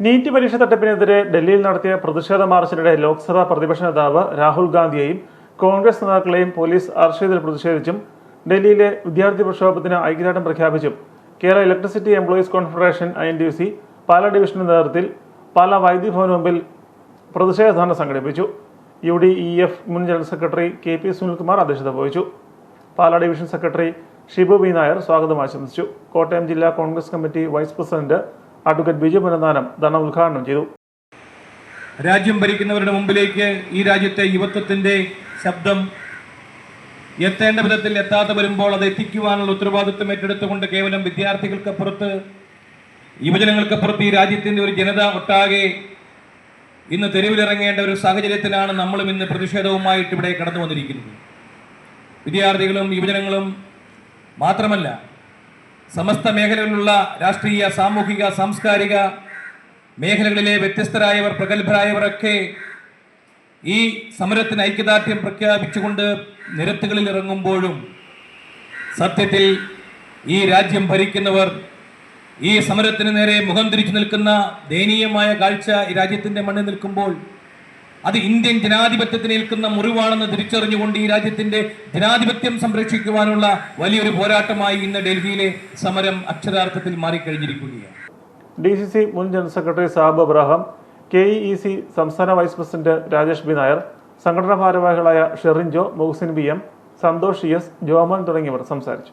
NEET പരീക്ഷ തട്ടിപ്പിനെതിരെ ഡൽഹിയിൽ നടത്തിയ പ്രതിഷേധ മാർച്ചിനിടെ ലോക്സഭാ പ്രതിപക്ഷ നേതാവ് രാഹുൽ ഗാന്ധിയെയും കോൺഗ്രസ് നേതാക്കളെയും പോലീസ് അറസ്റ്റ് ചെയ്തതിൽ പ്രതിഷേധിച്ചും ഡൽഹിയിലെ വിദ്യാർത്ഥി പ്രക്ഷോഭത്തിന് ഐക്യദാർഢ്യം പ്രഖ്യാപിച്ചും Kerala electricity employees confederation INTUC Pala ഡിവിഷന്റെ നേതൃത്വത്തിൽ പാലാ വൈദ്യുതി ഭവന് മുമ്പിൽ പ്രതിഷേധ ധർണ്ണ സംഘടിപ്പിച്ചു. UDEF മുൻ ജനറൽ സെക്രട്ടറി KP സുനിൽകുമാർ അധ്യക്ഷത വഹിച്ചു. Pala division secretary Shibu B Nair സ്വാഗതം ആശംസിച്ചു. കോട്ടയം ജില്ലാ Congress committee vice president advocate Biju Punnathanam dharna ഉദ്ഘാടനം ചെയ്തു. രാജ്യം ഭരിക്കുന്നവരുടെ മുമ്പിലേക്ക് ഈ രാജ്യത്തെ യുവത്വത്തിന്റെ ശബ്ദം എത്തേണ്ട വിധത്തിൽ എത്താതെ വരുമ്പോൾ അത് എത്തിക്കുവാനുള്ള ഉത്തരവാദിത്വം ഏറ്റെടുത്തുകൊണ്ട് കേവലം വിദ്യാർത്ഥികൾക്കപ്പുറത്ത്, യുവജനങ്ങൾക്കപ്പുറത്ത് ഈ രാജ്യത്തിന്റെ ഒരു ജനത ഒട്ടാകെ ഇന്ന് തെരുവിലിറങ്ങേണ്ട ഒരു സാഹചര്യത്തിലാണ് നമ്മളും ഇന്ന് പ്രതിഷേധവുമായിട്ട് ഇവിടെ കടന്നു വന്നിരിക്കുന്നത്. വിദ്യാർത്ഥികളും യുവജനങ്ങളും മാത്രമല്ല, സമസ്ത മേഖലകളിലുള്ള രാഷ്ട്രീയ, സാമൂഹിക, സാംസ്കാരിക മേഖലകളിലെ വ്യത്യസ്തരായവർ, പ്രഗത്ഭരായവരൊക്കെ ഈ സമരത്തിന് ഐക്യദാർഢ്യം പ്രഖ്യാപിച്ചുകൊണ്ട് നിരത്തുകളിൽ ഇറങ്ങുമ്പോഴും സത്യത്തിൽ ഈ രാജ്യം ഭരിക്കുന്നവർ ഈ സമരത്തിന് നേരെ മുഖം തിരിച്ചു നിൽക്കുന്ന ദയനീയമായ കാഴ്ച ഈ രാജ്യത്തിന്റെ മണ്ണിൽ നിൽക്കുമ്പോൾ അത് ഇന്ത്യൻ ജനാധിപത്യത്തിന് ഏൽക്കുന്ന മുറിവാണെന്ന് തിരിച്ചറിഞ്ഞുകൊണ്ട് ഈ രാജ്യത്തിന്റെ ജനാധിപത്യം സംരക്ഷിക്കുവാനുള്ള വലിയൊരു പോരാട്ടമായി ഇന്ന് ഡൽഹിയിലെ സമരം അക്ഷരാർത്ഥത്തിൽ മാറിക്കഴിഞ്ഞിരിക്കുകയാണ്. DCC മുൻ ജനറൽ സെക്രട്ടറി സാബ് അബ്രഹാം, KEEC സംസ്ഥാന vice president Rajesh B Nair, സംഘടനാ ഭാരവാഹികളായ ഷെറിൻ ജോ, മുഹ്സിൻ BM, സന്തോഷ് ES, ജോമൻ തുടങ്ങിയവർ സംസാരിച്ചു.